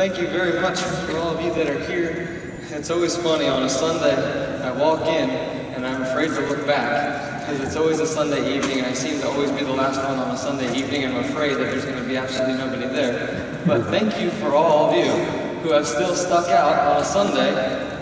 thank you very much for all of you that are here. It's always funny, on a Sunday, I walk in and I'm afraid to look back because it's always a Sunday evening and I seem to always be the last one on a Sunday evening and I'm afraid that there's going to be absolutely nobody there. But thank you for all of you who have still stuck out on a Sunday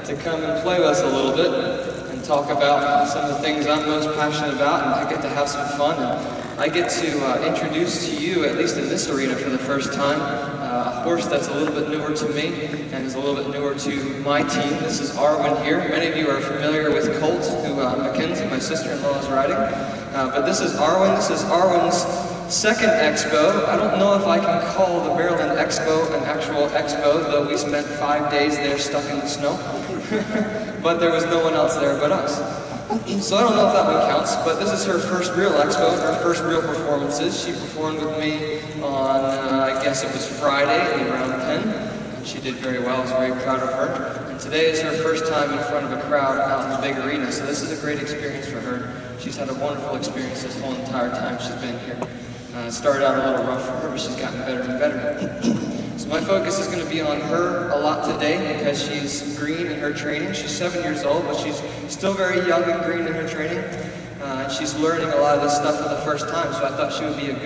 to come and play with us a little bit and talk about some of the things I'm most passionate about, and I get to have some fun. And I get to introduce to you, at least in this arena for the first time, a horse that's a little bit newer to me and is a little bit newer to my team. This is Arwen here. Many of you are familiar with Colt, who Mackenzie, my sister-in-law, is riding. But this is Arwen. This is Arwen's second Expo. I don't know if I can call the Maryland Expo an actual Expo, though we spent 5 days there stuck in the snow. But there was no one else there but us. So I don't know if that one counts, but this is her first real Expo, her first real performances. She performed with me on, I guess it was Friday in around 10, and she did very well. I was very proud of her. And today is her first time in front of a crowd out in the big arena, so this is a great experience for her. She's had a wonderful experience this whole entire time she's been here. It started out a little rough for her, but she's gotten better and better. So my focus is going to be on her a lot today because she's green in her training. She's 7 years old, but she's still very young and green in her training. And she's learning a lot of this stuff for the first time, so I thought she would be a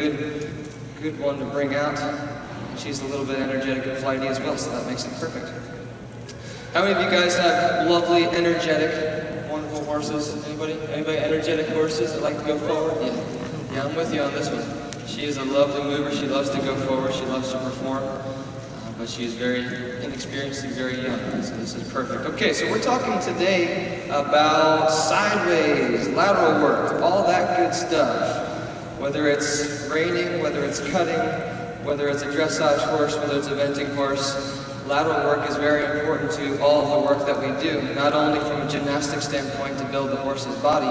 good one to bring out. And she's a little bit energetic and flighty as well, so that makes it perfect. How many of you guys have lovely, energetic, wonderful horses? Anybody? Anybody energetic horses that like to go forward? Yeah, I'm with you on this one. She is a lovely mover. She loves to go forward. She loves to perform. But she is very inexperienced and very young, so this is perfect. Okay, so we're talking today about sideways, lateral work, all that good stuff. Whether it's reining, whether it's cutting, whether it's a dressage horse, whether it's a eventing horse, lateral work is very important to all of the work that we do, not only from a gymnastic standpoint to build the horse's body,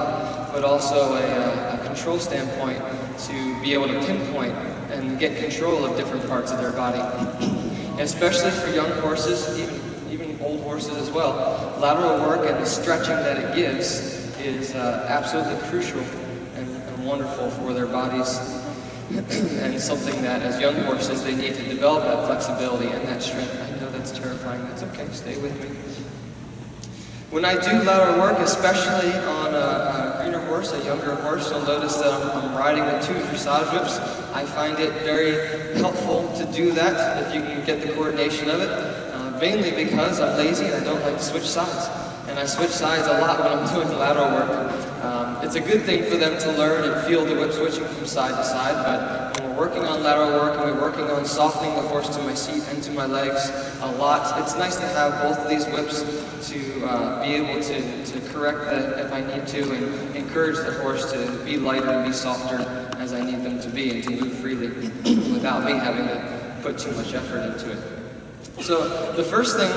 but also a control standpoint to be able to pinpoint and get control of different parts of their body. Especially for young horses, even old horses as well, lateral work and the stretching that it gives is absolutely crucial and wonderful for their bodies, and something that as young horses they need to develop that flexibility and that strength. I know that's terrifying. That's okay. Stay with me. When I do lateral work, especially on a greener horse, a younger horse, you'll notice that I'm riding with 2 dressage whips. I find it very helpful to do that if you can get the coordination of it, mainly because I'm lazy and I don't like to switch sides. And I switch sides a lot when I'm doing lateral work. It's a good thing for them to learn and feel the whip switching from side to side, but when we're working on lateral work and we're working on softening the horse to my seat and to my legs a lot, it's nice to have both of these whips to be able to correct that if I need to and encourage the horse to be lighter and be softer as I need them to be and to move freely without me having to put too much effort into it. So the first thing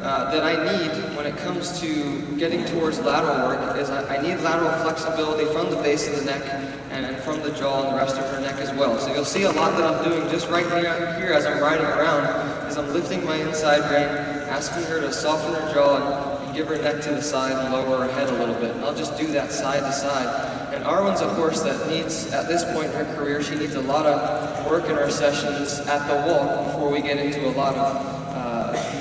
that I need when it comes to getting towards lateral work is I need lateral flexibility from the base of the neck and from the jaw and the rest of her neck as well. So you'll see a lot that I'm doing just right here as I'm riding around is I'm lifting my inside rein, asking her to soften her jaw and give her neck to the side and lower her head a little bit. And I'll just do that side to side. And Arwen's a horse that needs, at this point in her career, she needs a lot of work in her sessions at the walk before we get into a lot of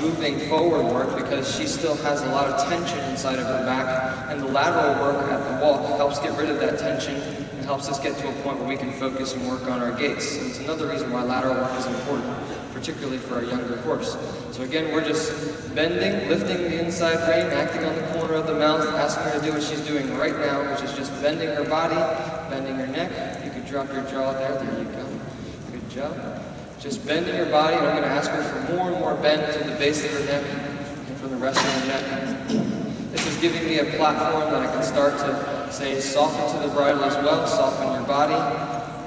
moving forward work, because she still has a lot of tension inside of her back, and the lateral work at the walk helps get rid of that tension and helps us get to a point where we can focus and work on our gaits. And it's another reason why lateral work is important, particularly for a younger horse. So again, we're just bending, lifting the inside rein, acting on the corner of the mouth, asking her to do what she's doing right now, which is just bending her body, bending her neck. You could drop your jaw there. There you go. Good job. Just bending her body, and I'm going to ask her for more and more bend to the base of her neck and from the rest of her neck. This is giving me a platform that I can start to say soften to the bridle as well, soften your body,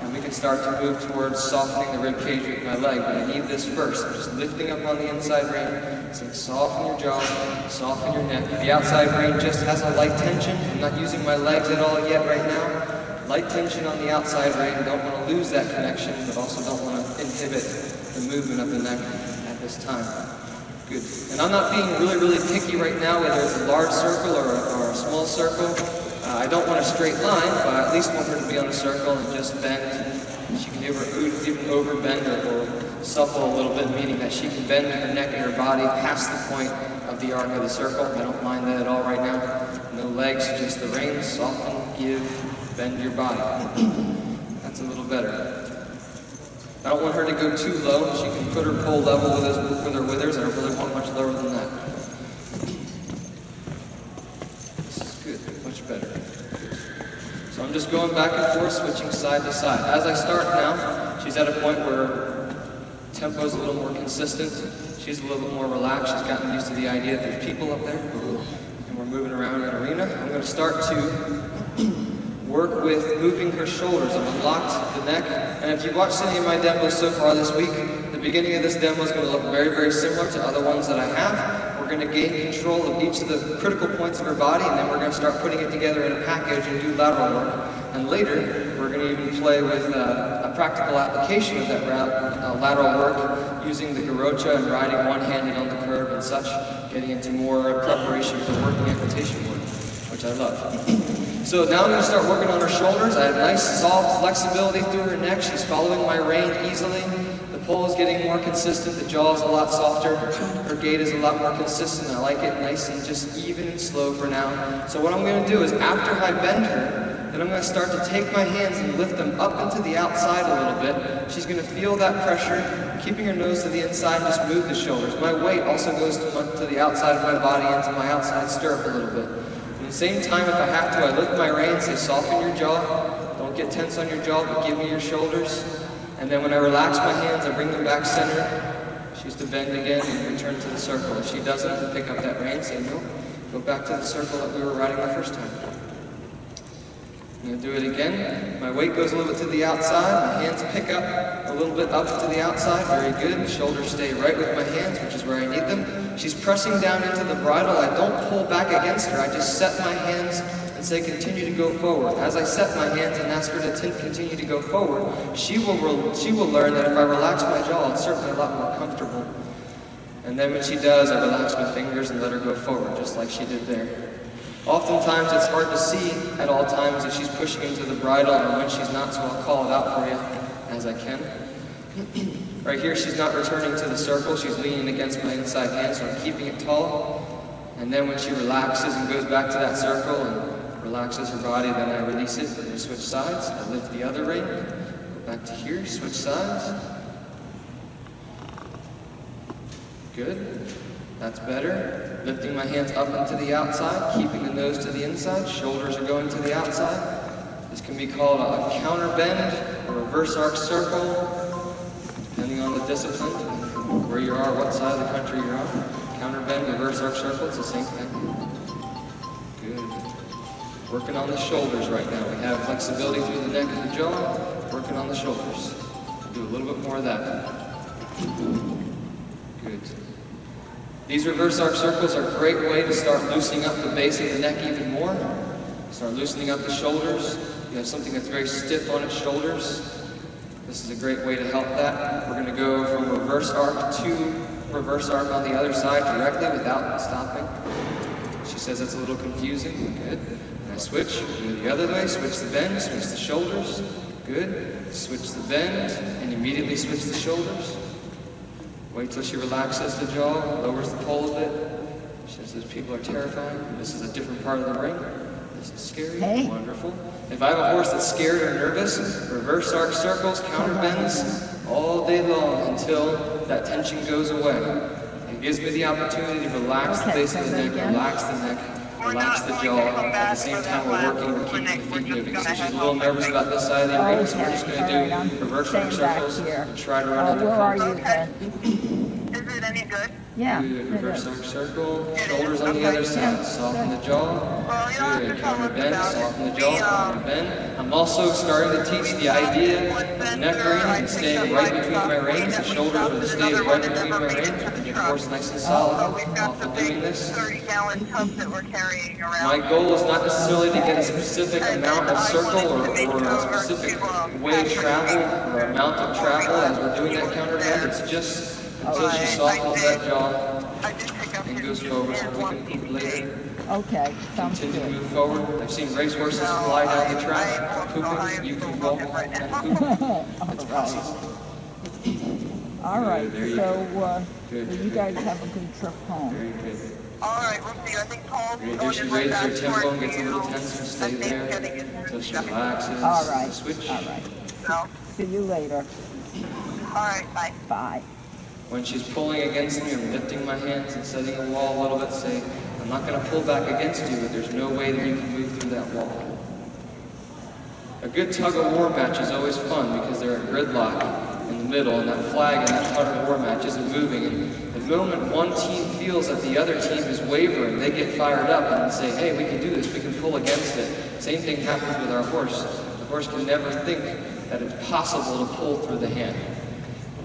and we can start to move towards softening the rib cage with my leg. But I need this first. I'm just lifting up on the inside rein, saying soften your jaw, soften your neck. The outside rein just has a light tension. I'm not using my legs at all yet right now. Light tension on the outside rein. Don't want to lose that connection, but also don't want to inhibit the movement of the neck at this time. Good. And I'm not being really picky right now, whether it's a large circle or a small circle. I don't want a straight line, but I at least want her to be on a circle and just bend. She can even over bend or supple a little bit, meaning that she can bend her neck and her body past the point of the arc of the circle. I don't mind that at all right now. No legs, just the reins. Soften, give, bend your body. That's a little better. I don't want her to go too low. She can put her pole level with her withers. I don't really want much lower than that. This is good, much better. So I'm just going back and forth, switching side to side. As I start now, she's at a point where tempo is a little more consistent. She's a little bit more relaxed. She's gotten used to the idea that there's people up there, and we're moving around an arena. I'm going to start to work with moving her shoulders. I've unlocked the neck, and if you've watched any of my demos so far this week, the beginning of this demo is going to look very, very similar to other ones that I have. We're going to gain control of each of the critical points of her body, and then we're going to start putting it together in a package and do lateral work. And later, we're going to even play with a practical application of that lateral work, using the garocha and riding one-handed on the curb and such, getting into more preparation for working equitation work, which I love. So now I'm going to start working on her shoulders. I have nice, soft flexibility through her neck. She's following my rein easily. The pole is getting more consistent. The jaw is a lot softer. Her gait is a lot more consistent. I like it nice and just even and slow for now. So what I'm going to do is, after I bend her, then I'm going to start to take my hands and lift them up into the outside a little bit. She's going to feel that pressure, keeping her nose to the inside, and just move the shoulders. My weight also goes to the outside of my body, into my outside stirrup a little bit. At the same time, if I have to, I lift my rein, say soften your jaw. Don't get tense on your jaw, but give me your shoulders. And then when I relax my hands, I bring them back center. She's to bend again and return to the circle. If she doesn't, pick up that rein, say no. Go back to the circle that we were riding the first time. I'm going to do it again. My weight goes a little bit to the outside. My hands pick up a little bit up to the outside. Very good. Shoulders stay right with my hands, which is where I need them. She's pressing down into the bridle. I don't pull back against her. I just set my hands and say continue to go forward. As I set my hands and ask her to continue to go forward, she will learn that if I relax my jaw, it's certainly a lot more comfortable. And then when she does, I relax my fingers and let her go forward, just like she did there. Oftentimes it's hard to see at all times if she's pushing into the bridle and when she's not, so I'll call it out for you as I can. Right here, she's not returning to the circle. She's leaning against my inside hand, so I'm keeping it tall. And then when she relaxes and goes back to that circle and relaxes her body, then I release it and we switch sides. I lift the other rein, go back to here, switch sides. Good. That's better. Lifting my hands up into the outside, keeping the nose to the inside, shoulders are going to the outside. This can be called a counter bend or reverse arc circle, depending on the discipline, where you are, what side of the country you're on. Counter bend, reverse arc circle, it's the same thing. Good. Working on the shoulders right now. We have flexibility through the neck and the jaw, working on the shoulders. Do a little bit more of that. Good. These reverse arc circles are a great way to start loosening up the base of the neck even more. Start loosening up the shoulders. You have something that's very stiff on its shoulders. This is a great way to help that. We're going to go from reverse arc to reverse arc on the other side directly without stopping. She says that's a little confusing. Good. And I switch, go the other way, switch the bend, switch the shoulders. Good. Switch the bend, and immediately switch the shoulders. Wait till she relaxes the jaw, lowers the pole a bit. She says those people are terrifying. This is a different part of the ring. This is scary. Hey. Wonderful. If I have a horse that's scared or nervous, reverse arc circles, counter bends all day long until that tension goes away. It gives me the opportunity to relax the base of the neck, relax the neck, relax the jaw. At the same time we're keeping the feet moving. So she's a little nervous about this side of the arena, so we're just going to do reverse arc circles and try to run Where are you then? Is it any good? Yeah. Good. Reverse arc circle. Shoulders on the other side. Soften the jaw. Good. Counter bend. Soften the jaw. Counter bend. I'm also starting to teach the idea of neck rein and staying right between my reins. The shoulders are to stay right between my reins. And your horse nice and solid. Off of doing this. 30-gallon tub that we're carrying around. My goal is not necessarily to get a specific amount of circle or a specific way travel or amount of travel as we're doing that counter bend. It's just until she softens that jaw and goes forward, so we can poop later. Okay, sounds Continue to good. move forward. I've seen racehorses fly down the track, pooping. You can walk and poop. It's possible. All right, There you so Good. you guys have a good trip home. Very good. All right, we'll see. I think Paul's Here going she to raises her back tempo towards and gets a little you. tense and stay I think there getting into until she stuff. relaxes. All right, Switch. all right. So, See you later. all right, bye. Bye. When she's pulling against me, I'm lifting my hands and setting a wall a little bit, say, I'm not going to pull back against you, but there's no way that you can move through that wall. A good tug-of-war match is always fun because they're at gridlock in the middle, and that flag in that tug-of-war match isn't moving. And the moment one team feels that the other team is wavering, they get fired up and say, hey, we can do this, we can pull against it. Same thing happens with our horse. The horse can never think that it's possible to pull through the hand.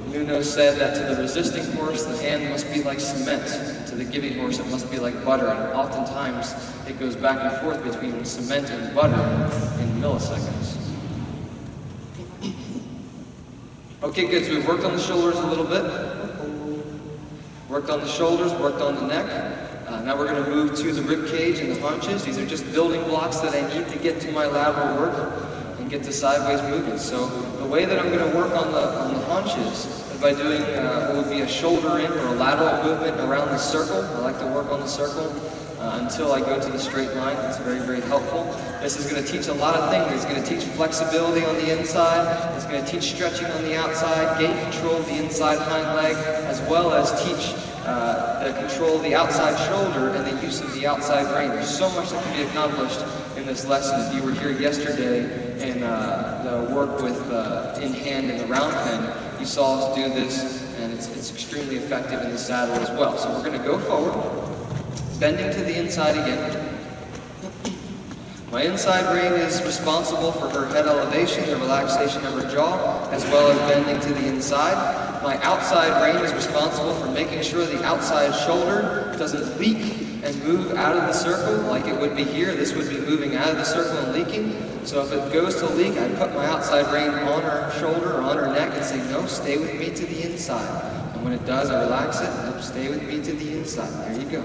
Nuno said that to the resisting horse, the hand must be like cement. To the giving horse, it must be like butter. And oftentimes, it goes back and forth between cement and butter in milliseconds. Okay, good. So we've worked on the shoulders a little bit. Worked on the shoulders, worked on the neck. Now we're going to move to the rib cage and the haunches. These are just building blocks that I need to get to my lateral work and get to sideways movement. So the way that I'm going to work on the haunches is by doing what would be a shoulder in or a lateral movement around the circle. I like to work on the circle until I go to the straight line. It's very, very helpful. This is going to teach a lot of things. It's going to teach flexibility on the inside. It's going to teach stretching on the outside, gait control of the inside hind leg, as well as teach the control of the outside shoulder and the use of the outside rein. There's so much that can be accomplished in this lesson. If you were here yesterday in the work with in hand and the round pen, you saw us do this, and it's extremely effective in the saddle as well. So we're going to go forward, bending to the inside again. My inside rein is responsible for her head elevation, the relaxation of her jaw, as well as bending to the inside. My outside rein is responsible for making sure the outside shoulder doesn't leak and move out of the circle like it would be here. This would be moving out of the circle and leaking. So if it goes to leak, I put my outside rein on her shoulder or on her neck and say, no, stay with me to the inside. And when it does, I relax it. Nope, stay with me to the inside. There you go.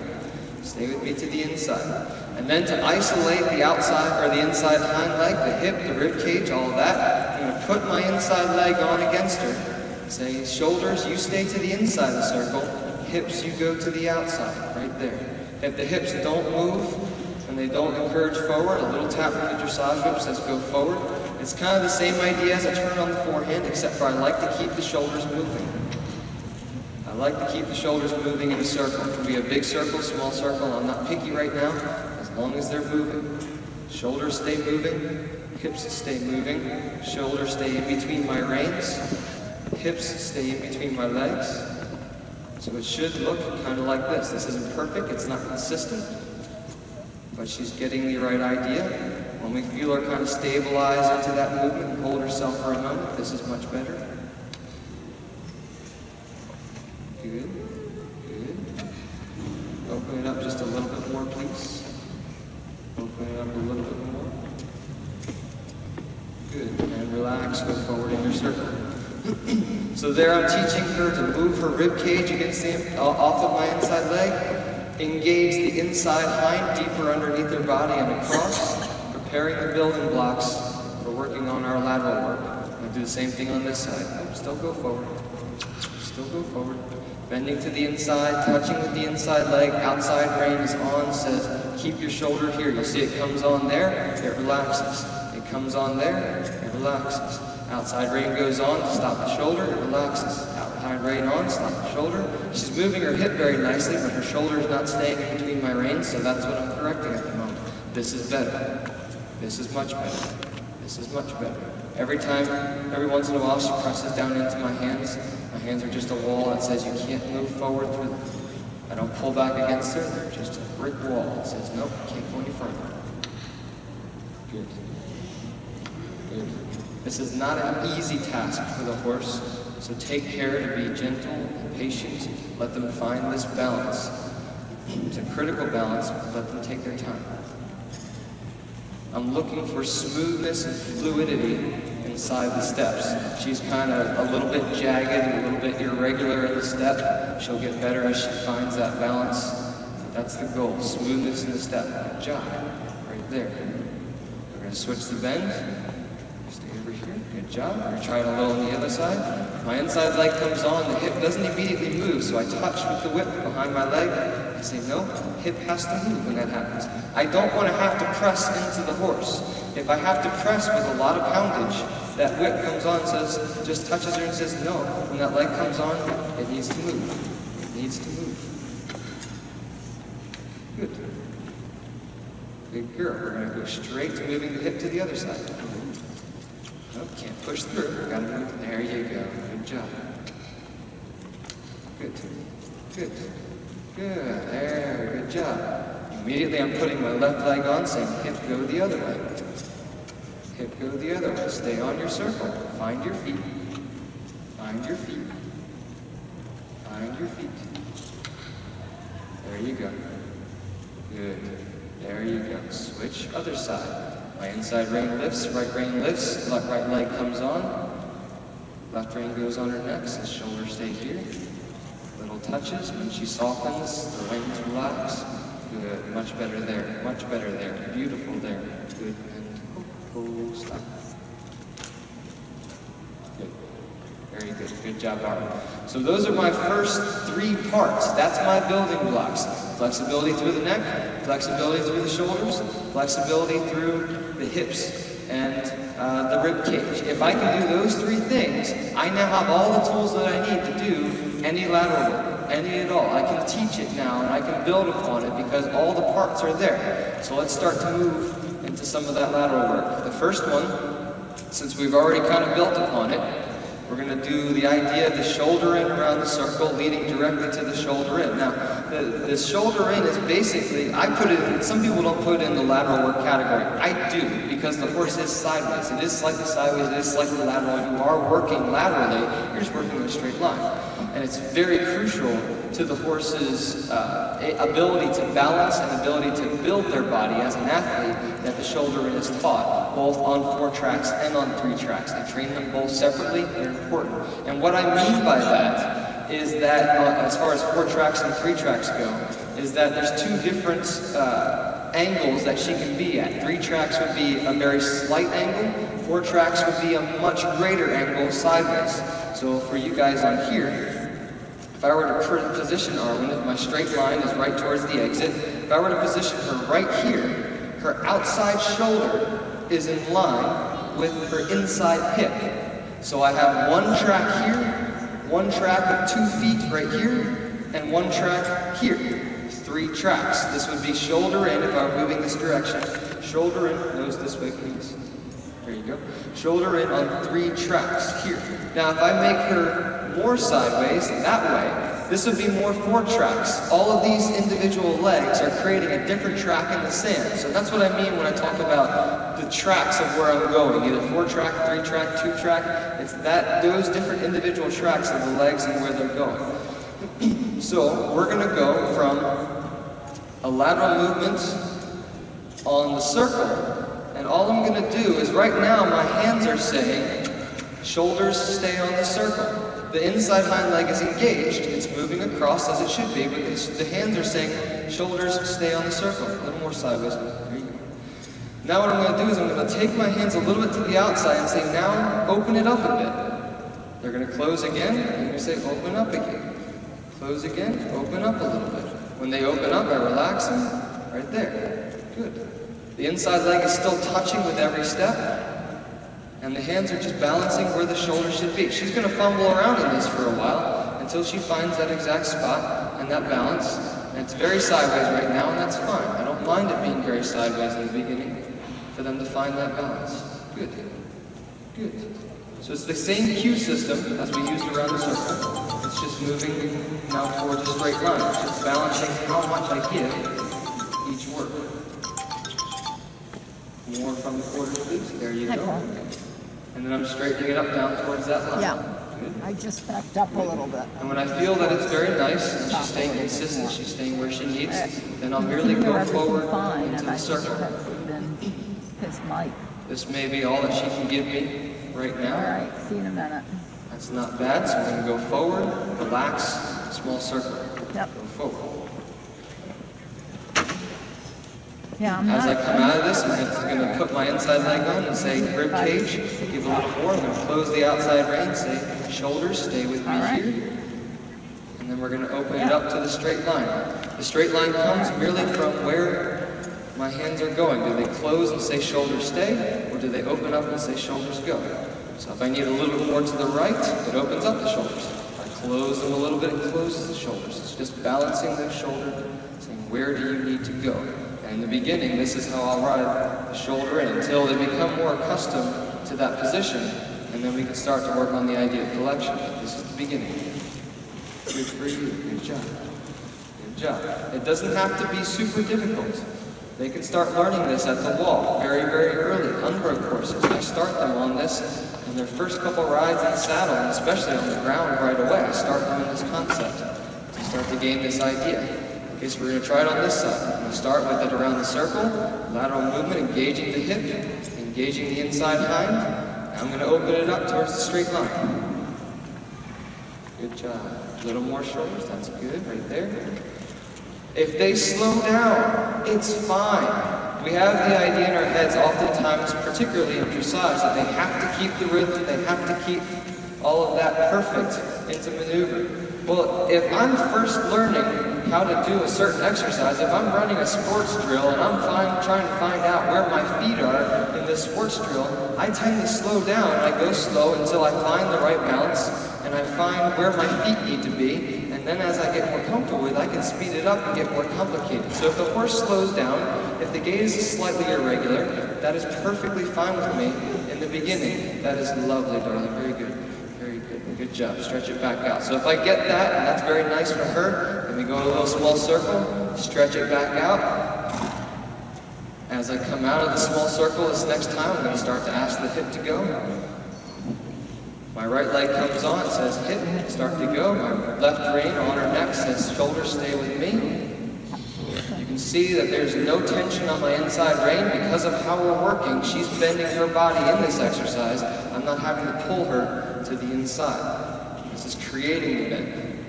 Stay with me to the inside. And then to isolate the outside or the inside hind leg, the hip, the rib cage, all of that, I'm going to put my inside leg on against her. Say, shoulders, you stay to the inside of the circle. Hips, you go to the outside, right there. If the hips don't move and they don't encourage forward, a little tap from the dressage whip says go forward. It's kind of the same idea as a turn on the forehand, except for I like to keep the shoulders moving. I like to keep the shoulders moving in a circle. It can be a big circle, small circle. I'm not picky right now, as long as they're moving. Shoulders stay moving, hips stay moving, shoulders stay in between my reins, hips stay in between my legs. So it should look kind of like this. This isn't perfect, it's not consistent, but she's getting the right idea. When we feel her kind of stabilize into that movement and hold herself for a moment, this is much better. Good, good. Open it up just a little bit more, please. Open it up a little bit more. Good, and relax, go forward in your circle. So there I'm teaching her to move her rib cage against off of my inside leg, engage the inside hind deeper underneath her body and across, preparing the building blocks for working on our lateral work. I'm going to do the same thing on this side. Oh, still go forward. Still go forward. Bending to the inside, touching with the inside leg, outside rein is on, says keep your shoulder here. You'll see it comes on there, it relaxes. It comes on there, it relaxes. Outside rein goes on, stop the shoulder, it relaxes. Outside rein on, stop the shoulder. She's moving her hip very nicely, but her shoulder is not staying in between my reins, so that's what I'm correcting at the moment. This is better. This is much better. This is much better. Every once in a while, she presses down into my hands. My hands are just a wall that says you can't move forward through them. I don't pull back against her, they're just a brick wall that says, nope, can't go any further. Good. Good. This is not an easy task for the horse, so take care to be gentle and patient. Let them find this balance. It's a critical balance, but let them take their time. I'm looking for smoothness and fluidity inside the steps. She's kind of a little bit jagged and a little bit irregular in the step. She'll get better as she finds that balance. So that's the goal, smoothness in the step. Good job, right there. We're going to switch the bend. Stay over here. Good job. We're trying a little on the other side. My inside leg comes on. The hip doesn't immediately move, so I touch with the whip behind my leg. I say, no, hip has to move when that happens. I don't want to have to press into the horse. If I have to press with a lot of poundage, that whip comes on, says, just touches her and says, no. When that leg comes on, it needs to move. It needs to move. Good. Good girl. We're going to go straight to moving the hip to the other side. Nope, can't push through. Got to move. There you go. Good job. Good. Good. Good. There. Good job. Immediately I'm putting my left leg on, saying hip go the other way. Hip go the other way. Stay on your circle. Find your feet. Find your feet. Find your feet. There you go. Good. There you go. Switch other side. My inside rein lifts, right rein lifts, left right leg comes on. Left rein goes on her neck, so shoulders stay here. Little touches. When she softens, the wings relax. Good. Much better there. Much better there. Beautiful there. Good. And stop. Good. Very good. Good job, Arwen. So those are my first 3 parts. That's my building blocks. Flexibility through the neck, flexibility through the shoulders, flexibility through the hips, and the rib cage. If I can do those 3 things, I now have all the tools that I need to do any lateral work, any at all. I can teach it now, and I can build upon it because all the parts are there. So let's start to move into some of that lateral work. The first one, since we've already kind of built upon it, we're going to do the idea of the shoulder in around the circle leading directly to the shoulder in. Now, the shoulder in is basically, I put it in, some people don't put it in the lateral work category. I do, because the horse is sideways. It is slightly sideways, it is slightly lateral. You are working laterally, you're just working in a straight line. And it's very crucial to the horse's ability to balance and ability to build their body as an athlete that the shoulder in is taught, both on 4 tracks and on 3 tracks. I train them both separately, they're important. And what I mean by that is that, as far as 4 tracks and 3 tracks go, is that there's 2 different angles that she can be at. 3 tracks would be a very slight angle, 4 tracks would be a much greater angle sideways. So for you guys on here, if I were to position Arwen, if my straight line is right towards the exit, if I were to position her right here, her outside shoulder is in line with her inside hip. So I have 1 track here, 1 track of 2 feet right here, and 1 track here. 3 tracks. This would be shoulder in if I were moving this direction. Shoulder in, nose this way please. There you go. Shoulder in on 3 tracks here. Now if I make her more sideways, that way, this would be more 4 tracks. All of these individual legs are creating a different track in the sand. So that's what I mean when I talk about the tracks of where I'm going. Either 4 track, 3 track, 2 track. It's those different individual tracks of the legs and where they're going. So we're going to go from a lateral movement on the circle. And all I'm going to do is right now my hands are saying, shoulders stay on the circle. The inside hind leg is engaged. It's moving across as it should be, but the hands are saying, shoulders stay on the circle. A little more sideways. There you go. Now what I'm going to do is I'm going to take my hands a little bit to the outside and say, now open it up a bit. They're going to close again, and I'm going to say, open up again. Close again, open up a little bit. When they open up, I relax them right there. Good. The inside leg is still touching with every step. And the hands are just balancing where the shoulder should be. She's going to fumble around in this for a while until she finds that exact spot and that balance. And it's very sideways right now, and that's fine. I don't mind it being very sideways in the beginning for them to find that balance. Good. Good. So it's the same cue system as we used around the circle. It's just moving now towards a straight line. It's just balancing how much I give each work. More from the quarter, please. There you go. And then I'm straightening it up down towards that line. Yeah. Good. I just backed up a little bit. And when I feel that it's very nice and she's staying consistent, she's staying where she needs, then I'll merely go forward into the circle. His mic. This may be all that she can give me right now. All right, see you in a minute. That's not bad, so we're going to go forward, relax, small circle. Yep. Go forward. Yeah, I'm As I not. come out of this, I'm going to put my inside leg on and say rib cage, give a little more. I'm going to close the outside rein, say shoulders, stay with me All right. here. And then we're going to open it up to the straight line. The straight line comes merely from where my hands are going. Do they close and say shoulders stay, or do they open up and say shoulders go? So if I need a little bit more to the right, it opens up the shoulders. If I close them a little bit, it closes the shoulders. It's just balancing the shoulder, saying where do you need to go? And in the beginning, this is how I'll ride the shoulder in until they become more accustomed to that position, and then we can start to work on the idea of collection. This is the beginning. Good for you. Good job. Good job. It doesn't have to be super difficult. They can start learning this at the wall very, very early. Unbroke horses, I start them on this in their first couple rides in the saddle, and especially on the ground right away. I start them in this concept to start to gain this idea. Okay, so we're going to try it on this side. I'm going to start with it around the circle, lateral movement, engaging the hip, engaging the inside hind. Now I'm going to open it up towards the straight line. Good job. A little more shoulders, that's good, right there. If they slow down, it's fine. We have the idea in our heads oftentimes, particularly in dressage, that they have to keep the rhythm, they have to keep all of that perfect into maneuver. Well, if I'm first learning how to do a certain exercise, if I'm running a sports drill and I'm trying to find out where my feet are in this sports drill, I tend to slow down. I go slow until I find the right balance and I find where my feet need to be. And then as I get more comfortable with it, I can speed it up and get more complicated. So if the horse slows down, if the gaze is slightly irregular, that is perfectly fine with me in the beginning. That is lovely, darling. Very good. Very good. Good job. Stretch it back out. So if I get that, and that's very nice for her, then we go in a little small circle, stretch it back out. As I come out of the small circle this next time, I'm going to start to ask the hip to go. My right leg comes on, it says hip, start to go. My left rein on her neck says shoulders stay with me. You can see that there's no tension on my inside rein because of how we're working. She's bending her body in this exercise. I'm not having to pull her to the inside. This is creating the bend.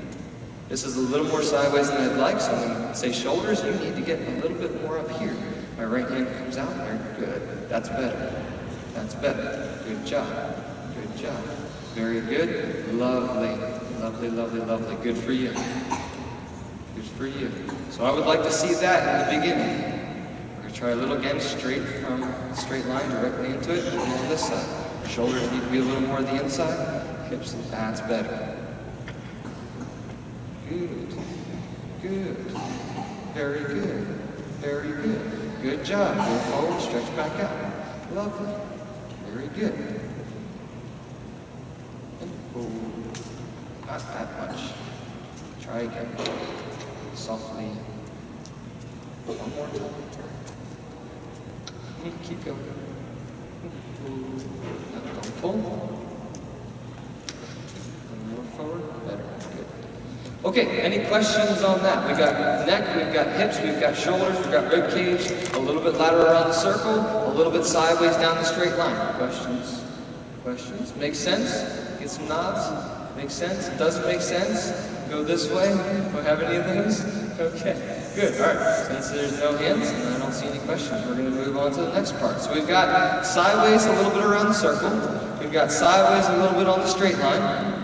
This is a little more sideways than I'd like, so I'm going to say shoulders, you need to get a little bit more up here. My right hand comes out, very good. That's better. That's better. Good job. Good job. Very good. Lovely. Lovely, lovely, lovely. Good for you. Good for you. So I would like to see that in the beginning. We're going to try a little again, straight line directly into it, and on this side. Shoulders need to be a little more on the inside. Hips, that's better. Good. Good. Very good. Very good. Good job. Go forward, stretch back out. Lovely. Very good. Not that much. Try again. Softly. One more time. Keep going. Don't pull. One more forward. Better. Good. Okay, any questions on that? We've got neck, we've got hips, we've got shoulders, we've got rib cage, a little bit lateral around the circle, a little bit sideways down the straight line. Questions? Questions? Makes sense? Get some nods? Makes sense? Doesn't make sense? Go this way? Don't have any of those? Okay, good. All right, since there's no hands and I don't see any questions, we're going to move on to the next part. So we've got sideways a little bit around the circle. We've got sideways a little bit on the straight line.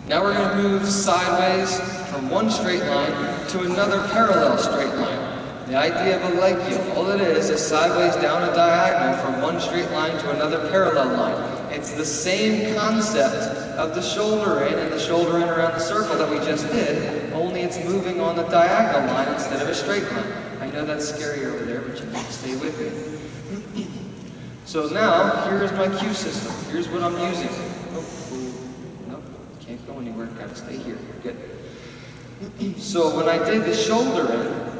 Now we're going to move sideways from one straight line to another parallel straight line. The idea of a leg heel, all it is sideways down a diagonal from one straight line to another parallel line. It's the same concept of the shoulder in and the shoulder in around the circle that we just did, only it's moving on the diagonal line instead of a straight line. I know that's scary over there, but you need to stay with me. So now, here's my cue system. Here's what I'm using. Can't go anywhere, gotta stay here. Good. So when I did the shoulder in,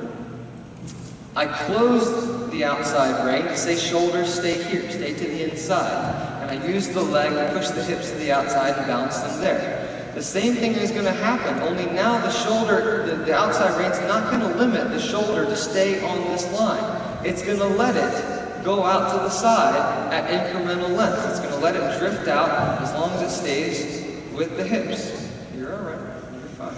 I closed the outside rein to say shoulders stay here, stay to the inside. And I used the leg to push the hips to the outside and balance them there. The same thing is going to happen, only now the shoulder, the outside rein's not going to limit the shoulder to stay on this line. It's going to let it go out to the side at incremental length. It's going to let it drift out as long as it stays with the hips. You're all right. You're fine.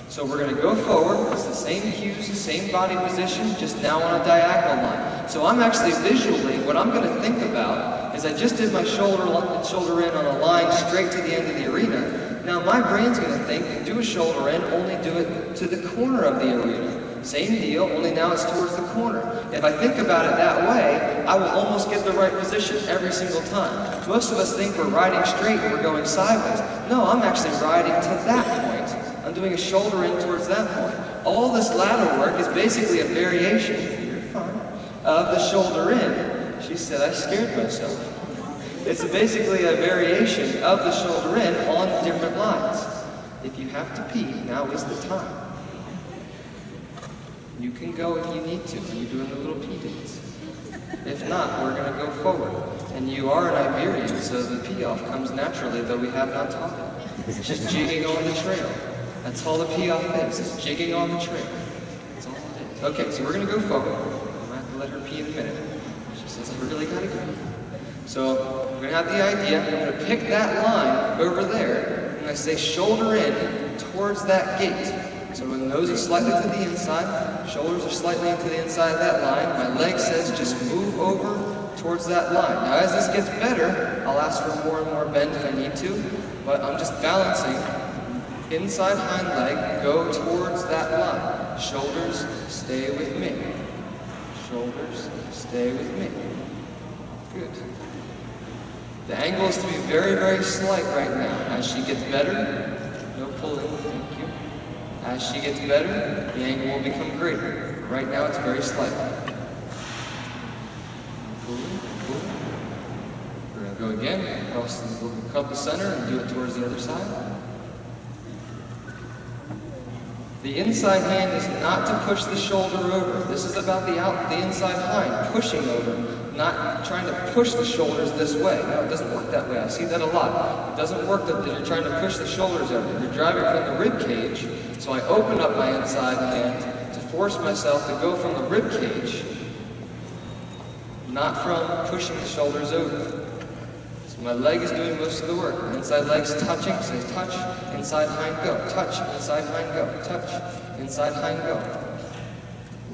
So we're going to go forward. It's the same cues, the same body position, just now on a diagonal line. So I'm actually visually, what I'm going to think about is I just did my shoulder in on a line straight to the end of the arena. Now my brain's going to think, do a shoulder in, only do it to the corner of the arena. Same deal, only now it's towards the corner. If I think about it that way, I will almost get the right position every single time. Most of us think we're riding straight and we're going sideways. No, I'm actually riding to that point. I'm doing a shoulder in towards that point. All this lateral work is basically a variation, you're fine, of the shoulder in. She said I scared myself. It's basically a variation of the shoulder in on different lines. If you have to pee, now is the time. You can go if you need to, and you're doing the little pee dance. If not, we're going to go forward. And you are an Iberian, so the pee-off comes naturally, though we have not taught it. It's just jigging on the trail. That's all the pee-off is. It's jigging on the trail. That's all it is. Okay, so we're going to go forward. I'm going to have to let her pee in a minute. She says, I really got to go. So we're going to have the idea. I'm going to pick that line over there, and I say shoulder in towards that gate. So the nose is slightly to the inside, shoulders are slightly into the inside of that line. My leg says just move over towards that line. Now as this gets better, I'll ask for more and more bend if I need to, but I'm just balancing. Inside hind leg, go towards that line. Shoulders, stay with me. Shoulders, stay with me. Good. The angle is to be very, very slight right now. As she gets better, no pulling, thank you. As she gets better, the angle will become greater. Right now it's very slight. Pulling, pulling. We're going to go again, across the compass center and do it towards the other side. The inside hand is not to push the shoulder over. This is about the inside hind, pushing over, not trying to push the shoulders this way. No, it doesn't work that way. I see that a lot. It doesn't work that you're trying to push the shoulders over. You're driving from the rib cage, so I open up my inside hand to force myself to go from the rib cage, not from pushing the shoulders over. So my leg is doing most of the work. My inside leg's touching, says touch, inside hind go, touch, inside hind go, touch, inside hind go.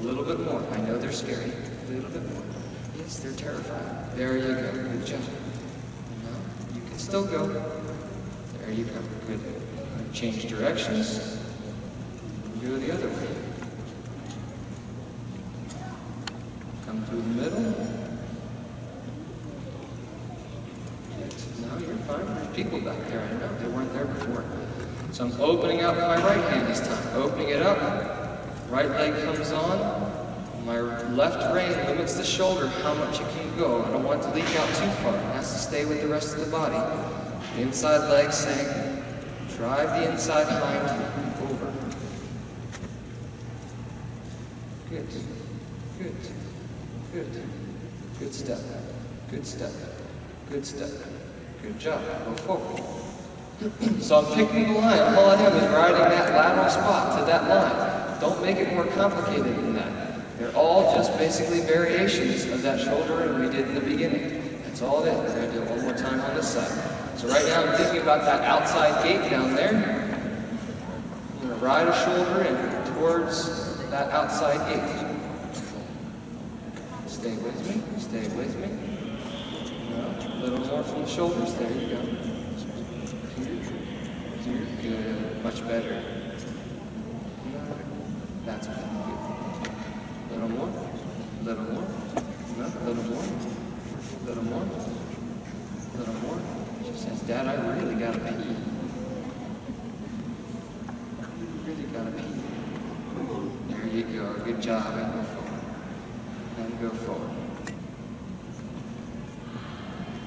A little bit more. I know they're scary. A little bit more. Yes, they're terrifying. There you go. Good job. No, you can still go. There you go. Good. Change directions. Go the other way. Come through the middle. No, you're fine. There's people back there. I know. They weren't there before. So I'm opening up my right hand this time. Opening it up. Right leg comes on. My left rein limits the shoulder how much it can go. I don't want it to leak out too far. It has to stay with the rest of the body. The inside leg saying, drive the inside hind over. Good. Good. Good. Good step. Good step. Good step. Good job. Go forward. So I'm picking the line. All I have is riding that lateral spot to that line. Don't make it more complicated than that. They're all just basically variations of that shoulder in we did in the beginning. That's all it is. We're going to do it one more time on this side. So right now I'm thinking about that outside gate down there. I'm going to ride a shoulder in towards that outside gate. Stay with me. Stay with me. No, a little more from the shoulders. There you go. Good. Much better. That's better. A little more, a little more, no, a little more, a little more, a little more. She says, Dad, I really gotta pee. Really gotta pee. There you go, good job, and go forward. And go forward.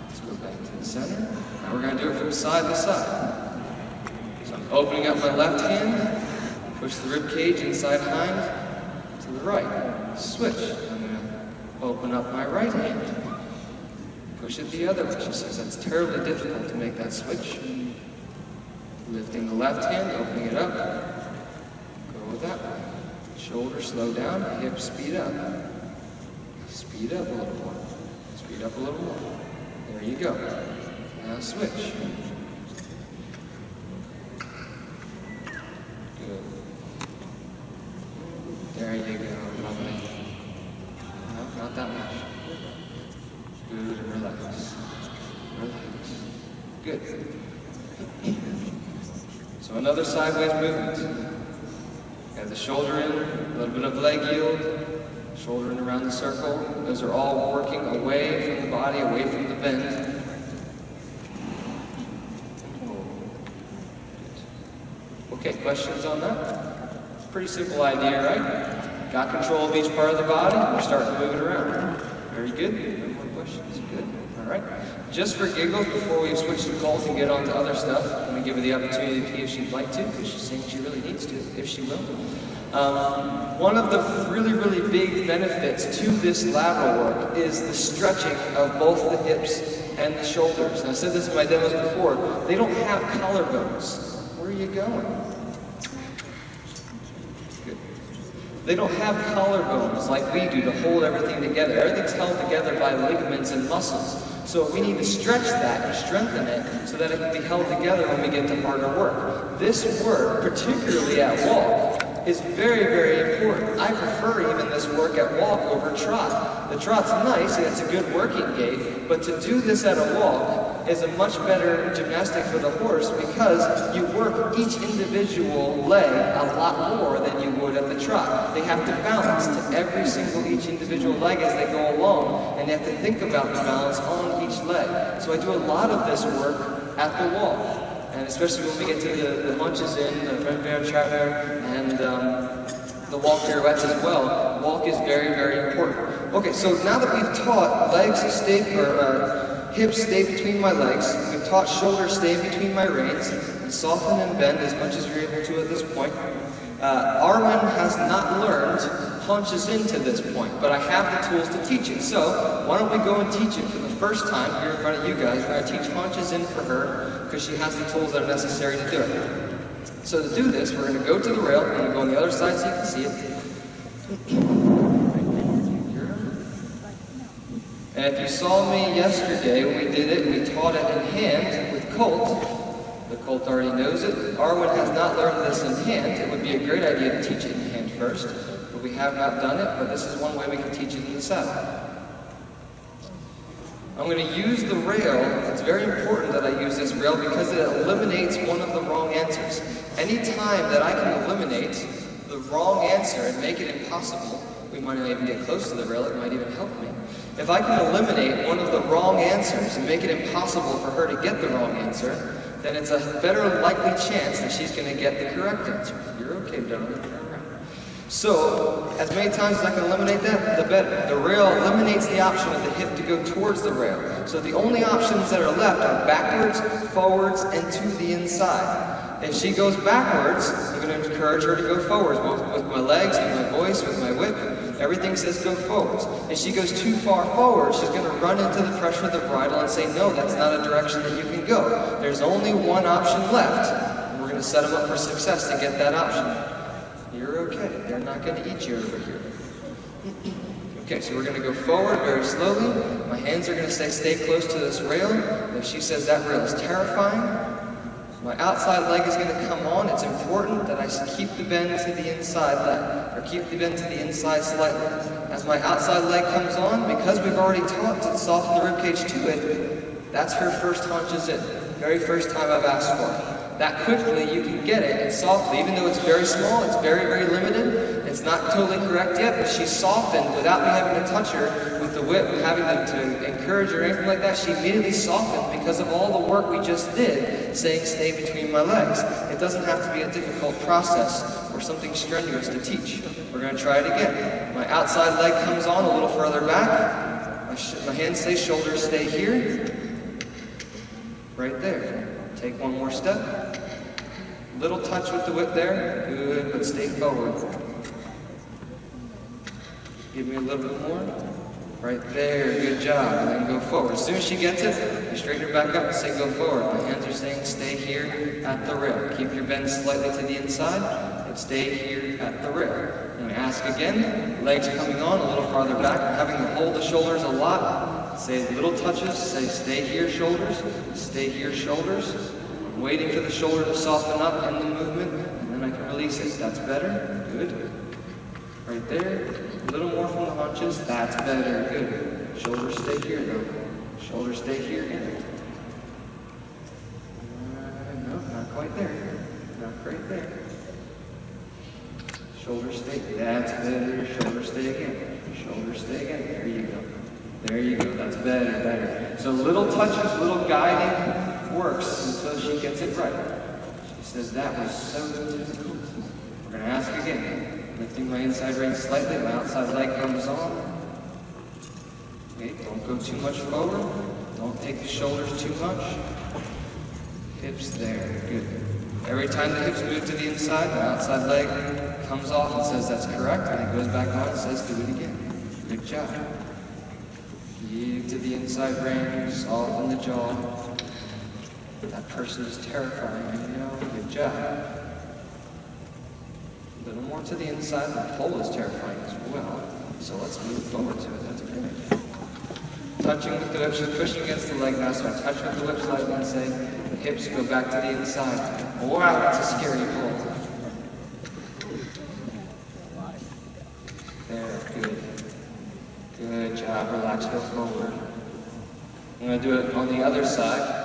Let's go back to the center. Now we're gonna do it from side to side. So I'm opening up my left hand, push the rib cage inside hind, to the right. Switch. I'm going to open up my right hand. Push it the other way. She says that's terribly difficult to make that switch. Lifting the left hand, opening it up. Go with that way. Shoulder slow down, hip speed up. Speed up a little more. Speed up a little more. There you go. Now switch. Good. Good. So another sideways movement. Got the shoulder in, a little bit of leg yield, shoulder in around the circle. Those are all working away from the body, away from the bend. Okay, questions on that? It's a pretty simple idea, right? Got control of each part of the body, we're starting to move it around. Very good. No more questions. Good. All right. Just for giggles, before we switch to Colt and get on to other stuff, let me give her the opportunity to pee if she'd like to, because she's saying she really needs to, if she will. One of the really, really big benefits to this lateral work is the stretching of both the hips and the shoulders. And I said this in my demos before, they don't have collarbones. Where are you going? Good. They don't have collarbones like we do to hold everything together. Everything's held together by ligaments and muscles. So we need to stretch that and strengthen it so that it can be held together when we get to harder work. This work, particularly at walk, is very, very important. I prefer even this work at walk over trot. The trot's nice and it's a good working gait, but to do this at a walk is a much better gymnastic for the horse because you work each individual leg a lot more than you would at the trot. They have to balance to each individual leg as they go along, and they have to think about the balance on each leg. So I do a lot of this work at the walk. And especially when we get to the haunches-in, the front bear, trap bear, and the walk pirouettes as well, walk is very, very important. Okay, so now that we've taught hips stay between my legs, we've taught shoulders stay between my reins, and soften and bend as much as you're able to at this point. Arwen has not learned haunches-in to this point, but I have the tools to teach it. So why don't we go and teach it for the first time here in front of you guys. We're going to teach haunches-in for her because she has the tools that are necessary to do it. So to do this, we're going to go to the rail. I'm going to go on the other side so you can see it. And if you saw me yesterday when we did it, we taught it in hand with Colt. The Colt already knows it. Arwen has not learned this in hand. It would be a great idea to teach it in hand first, but we have not done it, but this is one way we can teach it in the saddle. I'm going to use the rail. It's very important that I use this rail because it eliminates one of the wrong answers. Any time that I can eliminate the wrong answer and make it impossible, we might not even get close to the rail, it might even help me. If I can eliminate one of the wrong answers and make it impossible for her to get the wrong answer, then it's a better likely chance that she's going to get the correct answer. You're okay, darling. So, as many times as I can eliminate that, the better. The rail eliminates the option of the hip to go towards the rail. So the only options that are left are backwards, forwards, and to the inside. If she goes backwards, I'm going to encourage her to go forwards, both with my legs, with my voice, with my whip. Everything says go forwards. If she goes too far forward, she's going to run into the pressure of the bridle and say, no, that's not a direction that you can go. There's only one option left. And we're going to set them up for success to get that option. You're okay. They're not going to eat you over here. Okay, so we're going to go forward very slowly. My hands are going to stay close to this rail. If she says that rail is terrifying, my outside leg is going to come on. It's important that I keep the bend to the inside leg, or keep the bend to the inside slightly. As my outside leg comes on, because we've already taught to soften the ribcage to it, that's her first haunches-in. Very first time I've asked for it. That quickly you can get it, and softly, even though it's very small, it's very, very limited. It's not totally correct yet, but she's softened without me having to touch her with the whip and having to encourage her or anything like that. She immediately softened because of all the work we just did, saying stay between my legs. It doesn't have to be a difficult process or something strenuous to teach. We're going to try it again. My outside leg comes on a little further back. My hands stay, shoulders stay here. Right there. Take one more step. Little touch with the whip there. Good, but stay forward. Give me a little bit more. Right there, good job. And then go forward. As soon as she gets it, you straighten her back up and say go forward. My hands are saying stay here at the rail. Keep your bend slightly to the inside and stay here at the rail. And ask again. Legs coming on a little farther back. I'm having to hold the shoulders a lot. Say little touches. Say stay here, shoulders. Stay here, shoulders. I'm waiting for the shoulder to soften up in the movement, and then I can release it. That's better. Good. Right there. A little more from the haunches. That's better. Good. Shoulders stay here, though. Shoulders stay here. That's better. Shoulders stay again. Shoulders stay again. There you go. There you go. That's better, better. So little touches, little guiding works until she gets it right. She says, that was so difficult. We're going to ask again. Lifting my inside rein slightly, my outside leg comes on. Okay, don't go too much forward. Don't take the shoulders too much. Hips there, good. Every time the hips move to the inside, the outside leg comes off and says that's correct, and it goes back on and says do it again. Good job. Give to the inside rein, soften the jaw. That person is terrifying, you know, good job. A little more to the inside, the pole is terrifying as well. So let's move forward to it, that's great. Touching with the hips, just pushing against the leg now, so touch with the whip slightly and say, the hips go back to the inside. Wow, that's a scary pull. There, good. Good job, relax, go forward. I'm going to do it on the other side.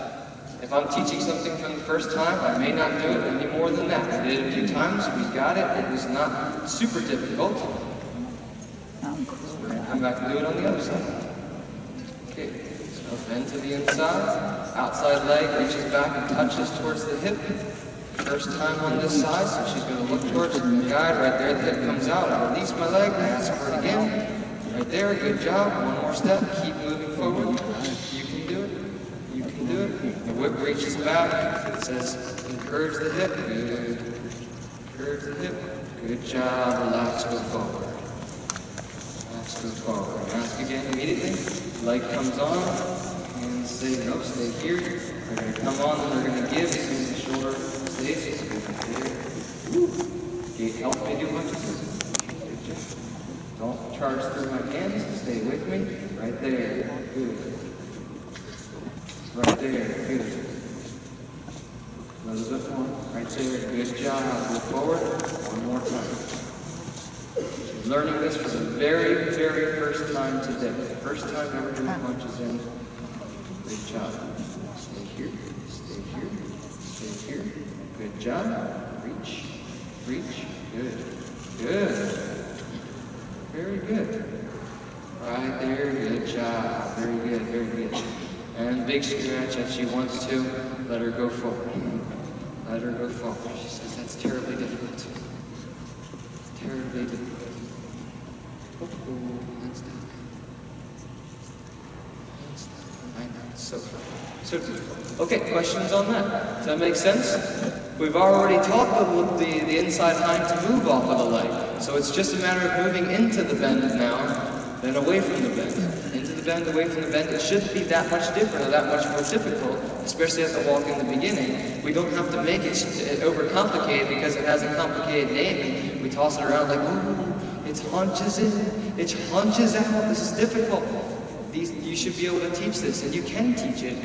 If I'm teaching something from the first time, I may not do it any more than that. We did it a few times, we got it, it was not super difficult. So we're going to come back and do it on the other side. Okay, so bend to the inside, outside leg reaches back and touches towards the hip. First time on this side, so she's going to look towards the guide right there, the hip comes out, I release my leg, I ask for it again. Right there, good job, one more step, keep moving forward. You can do it, you can do it. The whip reaches back, it says encourage the hip, good. Encourage the hip, good job, relax, go forward. Relax, go forward. Ask again immediately. Leg comes on, and say, no, stay here. They're going to come on, and they're going to give as soon as the shoulder stays. Gate help me do hunches-in. Don't charge through my hands. Stay with me. Right there. Good. Right there. Good. A little bit more. Right there. Good job. Move forward. One more time. Learning this for the very, very first time today. First time ever doing haunches-in. Good job. Stay here, stay here, stay here. Good job. Reach, reach. Good, good. Very good. Right there, good job. Very good, very good. And big stretch if she wants to. Let her go forward. Let her go forward. She says that's terribly difficult. Terribly difficult. So okay, questions on that? Does that make sense? We've already taught the inside hind to move off of the leg. So it's just a matter of moving into the bend now, then away from the bend. Into the bend, away from the bend. It shouldn't be that much different or that much more difficult, especially at the walk in the beginning. We don't have to make it overcomplicated because it has a complicated name and we toss it around like, ooh, it's haunches-in, it's haunches out, this is difficult. You should be able to teach this, and you can teach it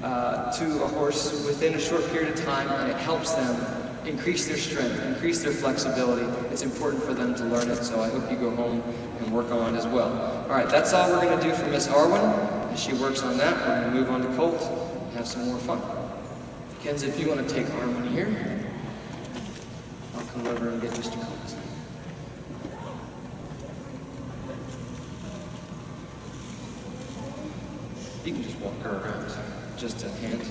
to a horse within a short period of time, and it helps them increase their strength, increase their flexibility. It's important for them to learn it, so I hope you go home and work on it as well. All right, that's all we're going to do for Miss Arwen. As she works on that, we're going to move on to Colt and have some more fun. Kenzie, if you want to take Arwen here, I'll come over and get Mr. Colt. You can just walk her around, just a hand.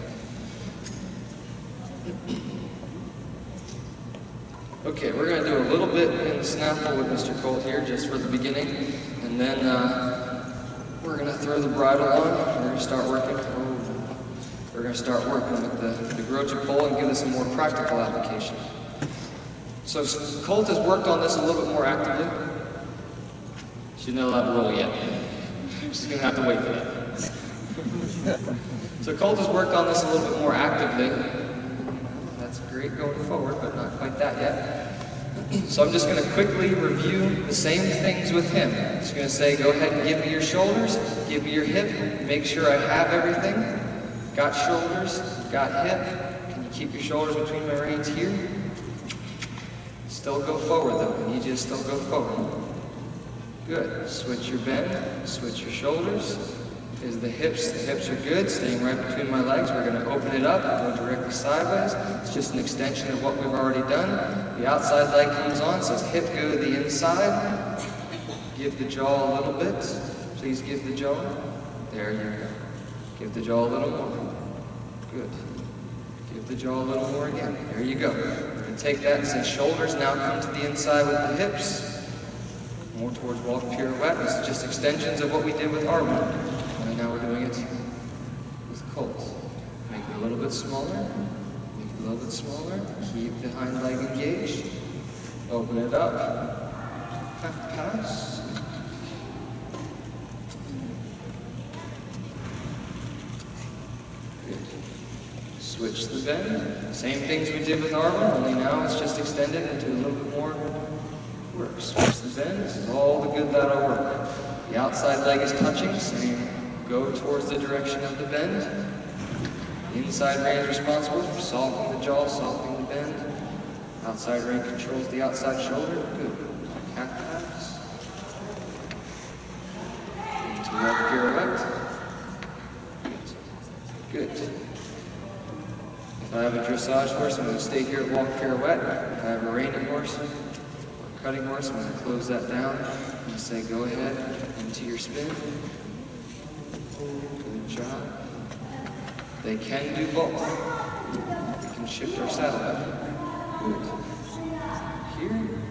Okay, we're going to do a little bit in the snaffle with Mr. Colt here, just for the beginning, and then we're going to throw the bridle on. We're going to start working. We're going to start working with the grocha pole and give this a more practical application. So Colt has worked on this a little bit more actively. She's not allowed to roll yet. She's going to have to wait for that. So Colt has worked on this a little bit more actively. That's great going forward, but not quite that yet. So I'm just going to quickly review the same things with him. I'm just going to say, go ahead and give me your shoulders, give me your hip, make sure I have everything. Got shoulders, got hip. Can you keep your shoulders between my reins here? Still go forward though. I need you to still go forward. Good. Switch your bend, switch your shoulders. is the hips. The hips are good, staying right between my legs. We're going to open it up and go directly sideways. It's just an extension of what we've already done. The outside leg comes on, says hip go to the inside. Give the jaw a little bit. Please give the jaw. There you go. Give the jaw a little more. Good. Give the jaw a little more again. There you go. We're going to take that and say shoulders now come to the inside with the hips. More towards walk pirouette. This is just extensions of what we did with Arwen. And now we're doing it with Colt. Make it a little bit smaller. Make it a little bit smaller. Keep the hind leg engaged. Open it up. Half pass. Switch the bend. Same things we did with Arwen, only now it's just extended into a little bit more work. Switch the bend. This is all the good lateral work. The outside leg is touching, so you go towards the direction of the bend. The inside rein is responsible for softening the jaw, softening the bend. Outside rein controls the outside shoulder. Good. Half pass. Into walk pirouette. Good. If I have a dressage horse, I'm going to stay here at walk pirouette. If I have a reining horse or a cutting horse, I'm going to close that down. I'm going to say go ahead into your spin. Good job. They can do both. We can shift our saddle back. Good. Here.